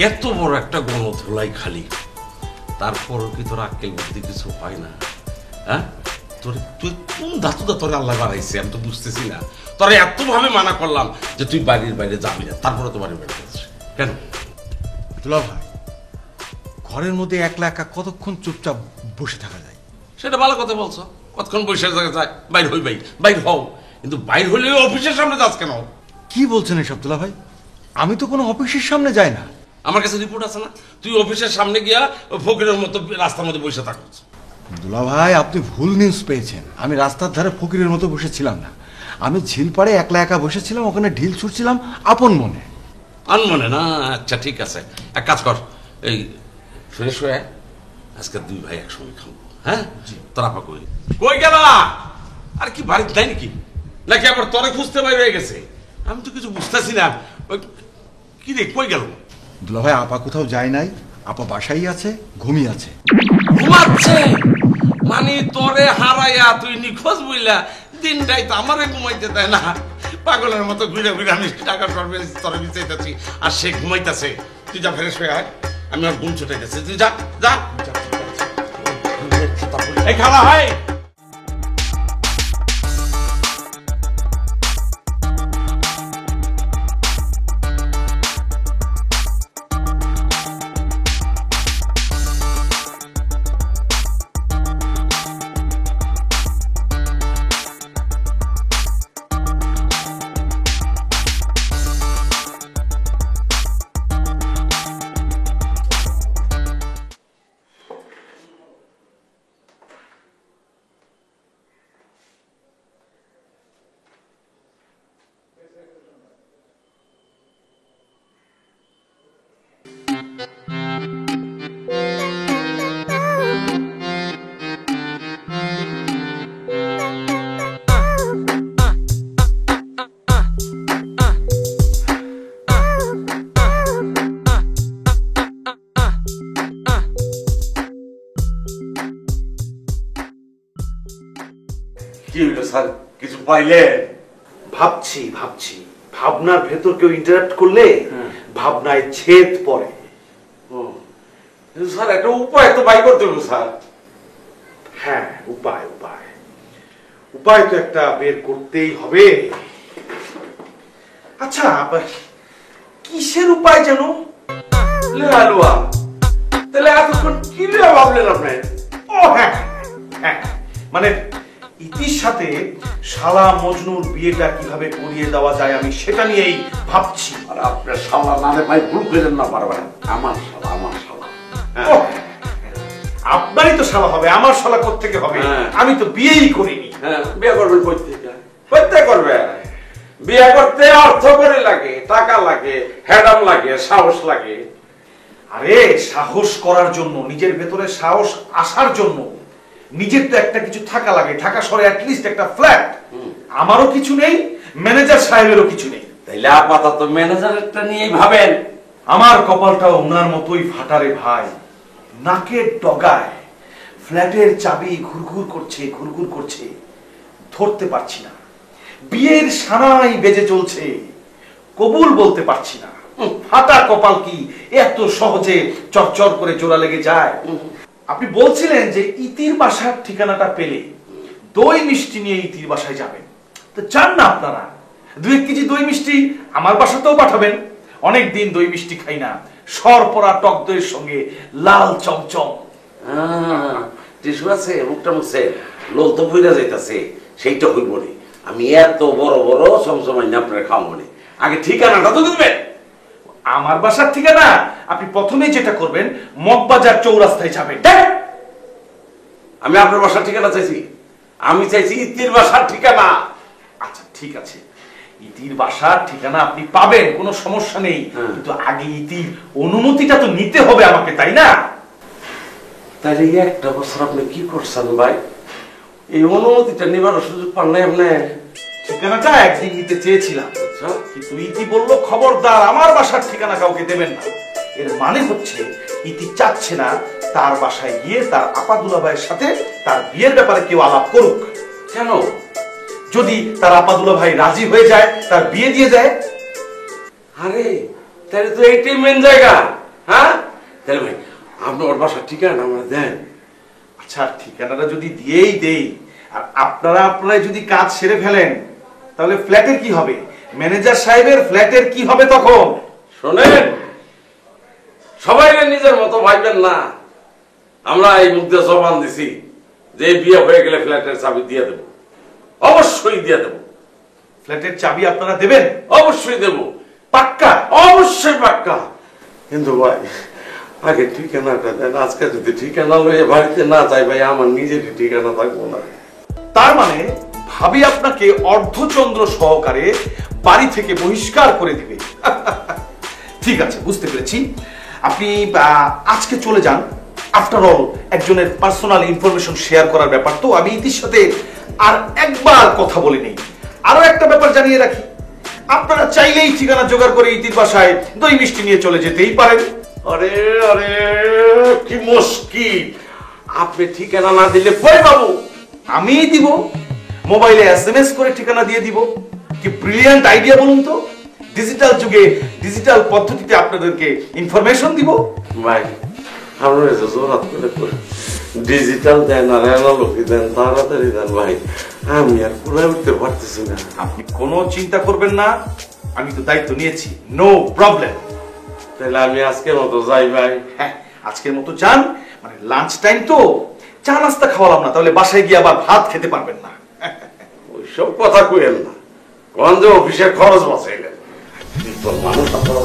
এত বড় একটা গণধোলাই খালি, তারপর কি তোর আক্কেল বুদ্ধি কিছু পায় না? হ্যাঁ, তুই কোন ধাতুটা তোরে আল্লাহ বানাইছে আমি তো বুঝতেছি না। তোরে এত ভাবে মানা করলাম যে তুই বাড়ির বাইরে যাবি না, তারপরে তো বাড়ির বাইরে যাচ্ছিস কেন? দুলা ভাই, ঘরের মধ্যে একলা একা কতক্ষণ চুপচাপ বসে থাকা যায়? সেটা ভালো কথা বলছো, কতক্ষণ বসে যায় বাইর হই, বাইর হও, কিন্তু বাইর হলে অফিসের সামনে যাস কেন? কি বলছেন এসব দুলা ভাই? আমি তো কোনো অফিসের সামনে যাই না। আমার কাছে রিপোর্ট আছে না, তুই অফিসের সামনে গিয়া ফকিরের মতো রাস্তার মধ্যে বসে থাকছ। দুলা ভাই, আপনি ভুল নিউজ পেয়েছেন। আমি রাস্তার ধারে ফকিরের মতো বসেছিলাম না, আমি ঝিলপাড়ে একলা একা বসেছিলাম, ওখানে ঢিল ছুটছিলাম আপন মনে। আনমনে না? আচ্ছা ঠিক আছে, এক কাজ কর, এই ফ্রেশ হয়ে আজকে দুই ভাই একসঙ্গে খাবো। হ্যাঁ, তোরা পা কই গেলা? আর কি বাড়িতে নাই নাকি আবার তোরে খুঁজতে বাইরে হয়ে গেছে? আমি তো কিছু বুঝতেছি না। কি রে, কই গেল? দুলা ভাই, আপা কোথাও যায় নাই, আপা বাসাই আছে, ঘুমিয়ে আছে। ঘুমাচ্ছে মানে তোরে হারাইয়া তুই নিখোঁজ বইলা দিন রাইত আমারে ঘুমাইতে দেয় না, পাগলের মতো ঘুরে ঘুরে আমি টাকা সরবেছি তোরে বিচাইতেছি আর সে ঘুমাইতেছে। তুই যা ফ্রেশ হয়ে আয়, আমি আর ঘুম ছুটাইতেছি, তুই যা যা। এই খালা হয় স্যার কিছু পাইলেন? ভাবছি ভাবনার ভেতর কেউ ইন্টারাপ্ট করলে ভাবনায় ছেদ পড়ে। স্যার একটা উপায় তো বাই করতে হবে স্যার। হ্যাঁ, উপায় তো একটা বের করতেই হবে। আচ্ছা, কিসের উপায় যেন? লেহালুয়া। তাহলে এতক্ষণ কি নিয়ে ভাবলেন আপনি? ও হ্যাঁ, মানে ইতির সাথে শালা মজনুর বিয়েটা কিভাবে করিয়ে দেওয়া যায় আমি সেটা নিয়েই ভাবছি। আর আপনার শালা নামে ভাই ভুল করেন না পারবেন। আমার শালা আপনারই তো শালা হবে, আমার শালা কোত্থেকে হবে? আমি তো বিয়েই করিনি। হ্যাঁ, বিয়ে করবেন কোত্থেকে করবে? বিয়ে করতে অর্থ করে লাগে, টাকা লাগে, হ্যাডাম লাগে, সাহস লাগে। আরে সাহস করার জন্য, নিজের ভেতরে সাহস আসার জন্য নিজের তো একটা কিছু থাকা লাগে। ঢাকা শহরে অ্যাটলিস্ট একটা ফ্ল্যাট। আমারও কিছু নেই, ম্যানেজার সাহেবেরও কিছু নেই। তাইলে আপাতত ম্যানেজারটা নিয়েই ভাবেন। আমার কপালটাও ওনার মতোই ফাটারে ভাই। নাকের ডগায় ফ্ল্যাটের চাবি ঘুরঘুর করছে, ধরতে পারছি না। বিয়ের সানাই বেজে চলছে, কবুল বলতে পারছি না। ফাটা কপাল কি এত সহজে চরচর করে জোড়া লেগে যায়? আপনি বলছিলেন যে ইতির বাসার ঠিকানাটা পেলে দই মিষ্টি নিয়ে ইতির বাসায় যাবেন, তো চান না আপনারা 2 কেজি দই মিষ্টি আমার বাসাতেও পাঠাবেন। অনেকদিন দই মিষ্টি খাই না, সরপরা টক দইয়ের সঙ্গে লাল চমচম। টিস্যু আছে? মুখটা মুছে লোল তো বুঝা যাইতাছে, সেইটা হইব না। আমি এত বড় বড় চমচমাই না আপনার খাওয়াবো না। আগে ঠিকানাটা তো দিবেন। আমার বাসার ঠিকানা আপনি প্রথমে যেটা করবেন, মগবাজার চৌরাস্তায় যাবেন। আমি আপনার বাসার ঠিকানা চাইছি? আমি চাইছি ইতির বাসার ঠিকানা। আচ্ছা ঠিক আছে, ইতির বাসার ঠিকানা আপনি পাবেন, কোনো সমস্যা নেই। কিন্তু আগে ইতির অনুমতিটা তো নিতে হবে আমাকে, তাই না? তাহলে একটা বছর আপনি কি করছেন ভাই? এই অনুমতিটা নেবার সুযোগ পান নাই আপনি? ঠিকানাটা একদিন নিতে চেয়েছিলাম, কিন্তু ইতি বলল খবরদার আমার বাসার ঠিকানা কাউকে দেবেন না। এর মানে হচ্ছে ইতি চাচ্ছে না তার বাসায় গিয়ে তার আপা দুলাভাইয়ের সাথে তার বিয়ের ব্যাপারে কেউ আলাপ করুক। কেন? যদি তার আপা দুলাভাই রাজি হয়ে যায়, তার বিয়ে দিয়ে দেয়। আরে তাহলে তো এইটাই মেন জায়গা। হ্যাঁ তাহলে ভাই আপনি ওর বাসার ঠিকানা আমরা দেন। আচ্ছা ঠিকানাটা যদি দিয়েই দেই আর আপনারা যদি কাজ সেরে ফেলেন তাহলে ফ্ল্যাটের কি হবে? ম্যানেজার সাহেবের ফ্ল্যাটের কি হবে তখন? শোনেন, সবাই নিজের মতো ভাববেন না। আমরা এই মুখ দিয়ে জবান দিছি যে বিয়ে হয়ে গেলে ফ্ল্যাটের চাবি দিয়ে দেব, অবশ্যই দিয়ে দেব। ফ্ল্যাটের চাবি আপনারা দেবেন? অবশ্যই দেব। পাক্কা? অবশ্যই পাক্কা। কিন্তু ভাই আগে ঠিকানাটা দেন। আজকে যদি ঠিকানা লইয়ে বাড়িতে না যাই ভাই আমার নিজের ঠিকানা থাকবো না। তার মানে ভাবি আপনাকে অর্ধচন্দ্র সহকারে বাড়ি থেকে বহিষ্কার করে দিবে। ঠিক আছে, বুঝতে পেরেছি। আপনি আজকে চলে যান। আফটার অল একজনের পার্সোনাল ইনফরমেশন শেয়ার করার ব্যাপার তো আমি ইতির সাথে আর একবার কথা বলে নেই। আরো একটা ব্যাপার জানিয়ে রাখি, আপনারা চাইলেই ঠিকানা জোগাড় করে ইতির বাসায় দই মিষ্টি নিয়ে চলে যেতেই পারেন। আরে আরে কি মুশকিল, আপনি ঠিকানা না দিলে কই পাবো? আমিই দিব, মোবাইলে এসএমএস করে ঠিকানা দিয়ে দিব। কি ব্রিলিয়ান্ট আইডিয়া বলুন তো! ডিজিটাল যুগে ডিজিটাল পদ্ধতিতে আপনাদেরকে ইনফরমেশন দিব। ভাই আমরা জোরাত করে ডিজিটাল দেন আর অ্যানালগি দেন, তাড়াতাড়ি দেন ভাই, আমি আর পুরো উঠতে পারতেছি না। আপনি কোনো চিন্তা করবেন না, আমি তো দায়িত্ব নিয়েছি, নো প্রবলেম। তাহলে আমি আজকের মতো যাই ভাই। হ্যাঁ, আজকের মতো যান। মানে লাঞ্চ টাইম তো, চা নাস্তা খাওয়ালাম না, তাহলে বাসায় গিয়ে আবার ভাত খেতে পারবেন না। ওইসব কথা কইেন না, গঞ্জ অফিসের খরচ বাঁচাইলেন। তোর মানুষ আপনারা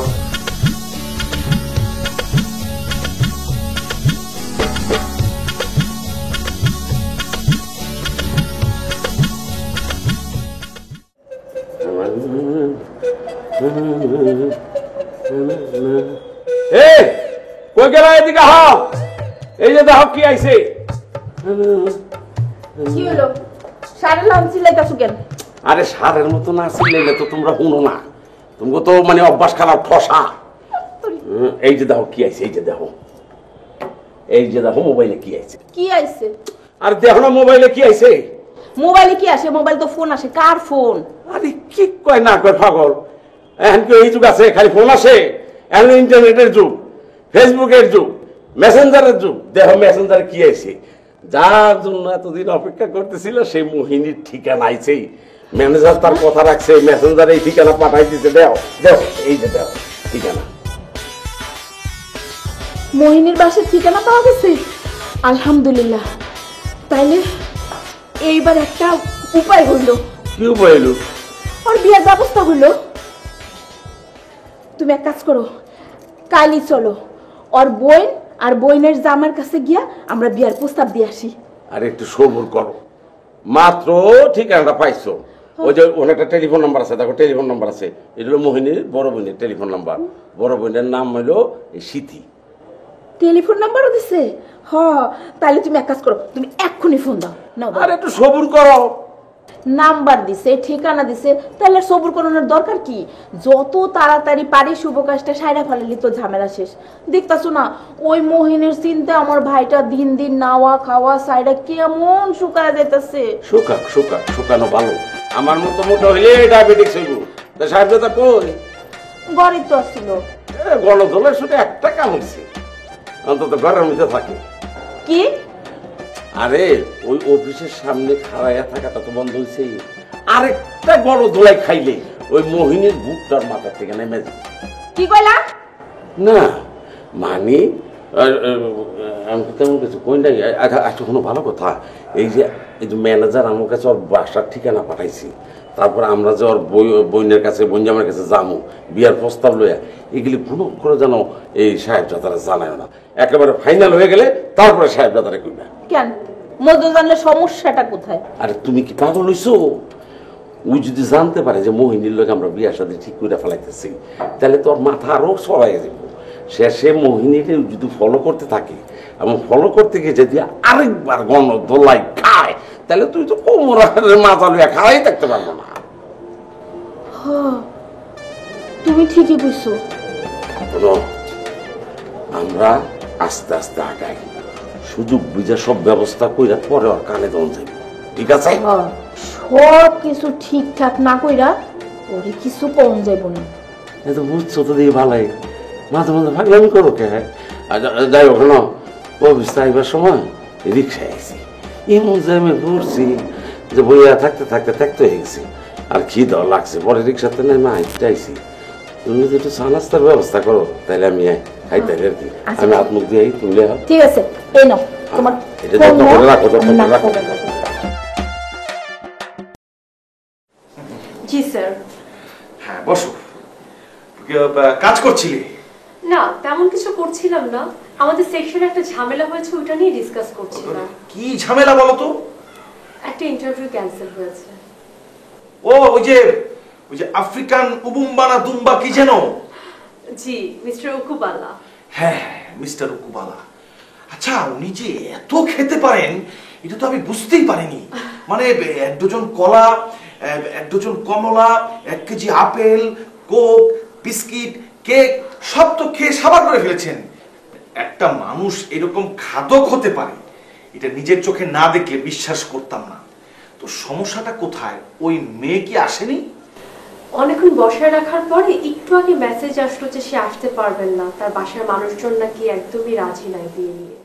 কই গেল? এদিকে হাও, এই যে দেখো কি আইছে। কি হলো? সারা লাম চিল্লাইতাছো কেন? আরে সারের মতো না চিল্লাইলে তো তোমরা শুনো না, তোমরা তো মানে অভ্যাস খারাপ ঠসা। এই যে দেখো কি আইছে, এই যে দেখো, এই যে দেখো মোবাইলে কি আইছে। কি আইছে? আর দেখো না মোবাইলে কি আইছে। মোবাইলে কি আসে? মোবাইল তো ফোন আসে। কার ফোন? আরে কি কয় না কয় পাগল, এখন কি এই যুগ আছে খালি ফোন আসে? এখন ইন্টারনেটের যুগ, ফেসবুকের যুগ, মেসেঞ্জারের যুগ। দেখো মেসেঞ্জারে কি আইছে, যার জন্য এতদিন অপেক্ষা করতেছিল সেই মোহিনীর ঠিকানা আইছে। ম্যানেজার তার কথা রাখছে, মেসেঞ্জারে এই ঠিকানা পাঠাই দিতে। দেখো দেখো, এই যে দেখো ঠিকানা। মোহিনীর বাসার ঠিকানা পাওয়া গেছে? আলহামদুলিল্লাহ। তাইলে এইবার একটা উপায় হইল। কি উপায় হইল? আর বিয়ের ব্যবস্থা হইল। তুমি এক কাজ করো, কালই চলো আর বোন আর বোনের জামার কাছে গিয়া আমরা বিয়ার প্রস্তাব দিয়ে আসি। আর একটু সবুর করো, মাত্র ঠিকানাটা পাইছো। ওই যে অনেকটা টেলিফোন নাম্বার আছে, দেখো টেলিফোন নাম্বার আছে। এটা হলো মোহিনীর বড় বোনের টেলিফোন নাম্বার। বড় বোনের নাম হইলো সিথি। টেলিফোন নাম্বারও দিছে? হ, তাহলে তুমি এক কাজ করো, তুমি এক্ষুনি ফোন দাও। নাও দাও। আর একটু সবুর করো। নাম্বার দিছে, ঠিকানা দিছে, তাহলে সবুর করানোর দরকার কি? যত তাড়াতাড়ি পারি শুভ কাজটা সাইরা ফেলালি তো ঝামেলা শেষ। দেখতাছো না ওই মোহিনীর চিন্তা আমার ভাইটা দিন দিন নাওয়া খাওয়া সাইডা কেমন শুকায় যাইতেছে। শুকাক শুকাক, শুকানো ভালো। আমার মতো মোটা হইলে ডায়াবেটিক্স হইব। তা সাহেব দাদা কই? ঘরে তো আসছিল। গণধোলের শুধু একটা কাম হয়েছে, অন্তত ঘরের মধ্যে থাকে। কি? আরে ওই অফিসের সামনে খাড়াইয়া থাকাটা তো বন্ধ হয়েছে। আরেকটা গণধোলাই খাইলে ওই মোহিনীর বুকটার মাথা থেকে নেমে যায়। কি কইলা? না মানে আমি তেমন কিছু কই নাই। আচ্ছা কোনো ভালো কথা, এই যে ম্যানেজার আমার কাছে ওর বাসার ঠিকানা পাঠাইছি, তারপর আমরা যে ওর বোনের কাছে বোনজামার কাছে যাবো বিয়ার প্রস্তাব লইয়া, এগুলি কোনো করে যেন এই সাহেবজাদারা জানায় না। একেবারে ফাইনাল হয়ে গেলে তারপরে সাহেবজাদারা কইবা। কেন? মধ্যে জানলে সমস্যাটা কোথায়? আরে তুমি কি পাগল হইছো? ওই যদি জানতে পারে যে মোহিনীর লোক আমরা বিয়ার সাথে ঠিক করে ফেলাইতেছি, তাহলে তোর মাথা আরো সরাই যাব। সে মোহিনীকে যদি ফলো করতে থাকে এবং ফলো করতে গিয়ে যদি আরেকবার গণধোলাই খায়, তাহলে তুই তো কোমরের মাথা লইয়া খাড়াই থাকতে পারবো না। তুমি ঠিকই বুঝছো। আমরা আস্তে আস্তে আগাই, সুযোগ বুঝে সব ব্যবস্থা কইরা পরে ওর কানে দন যাইব। ঠিক আছে? সব কিছু ঠিকঠাক না কইরা ওরে কিছু কম যাইব না। বুঝছো তো দিয়ে ভালাই, মাঝে মাঝে ভাগলামি করো কে? যাই হোক না, অফিস আইবার সময় রিক্সায় আইছি, এমন জ্যামে পড়ছি যে বইয়া থাকতে থাকতে থাকতে হয়ে গেছি, আর খিদাও লাগছে। পরে রিক্সাতে নেমে আইতে আইছি। তুমি যদি একটু চা নাস্তার ব্যবস্থা করো তাহলে আমি খাইতে আর কি। আমি হাত মুখ দিয়ে তুলে ঠিক আছে, এই নাও তোমার এটা যত্ন করে রাখো, যত্ন করে রাখো। জি স্যার। হ্যাঁ বসো। কাজ করছিলে? না, তেমন কিছু করছিলাম না, আমাদের সেকশনে একটা ঝামেলা হয়েছে, ওটা নিয়ে ডিসকাস করছিলাম। কি ঝামেলা বলো তো? একটা ইন্টারভিউ ক্যান্সেল হয়েছে। ও ওই যে আফ্রিকান উবুম্বানা দুম্বা কি যেন? জি, মিস্টার উকুবালা। হ্যাঁ, মিস্টার উকুবালা। আচ্ছা, উনি যে এত খেতে পারেন এটা তো আমি বুঝতেই পারিনি। মানে 1 ডজন কলা, 1 ডজন কমলা, 1 KG apple, Coke, biscuit, cake সব তো খেয়ে সাবার করে ফেলেছেন। একটা মানুষ এরকম খাদক হতে পারে এটা নিজের চোখে না দেখলে বিশ্বাস করতাম না। তো সমস্যাটা কোথায়? ওই মেয়ে কি আসেনি? অনেকক্ষণ বসায় রাখার পরে একটু আগে মেসেজ আসলো যে সে আসতে পারবেন না, তার বাসার মানুষজন নাকি একদমই রাজি নাই বিয়ে নিয়ে।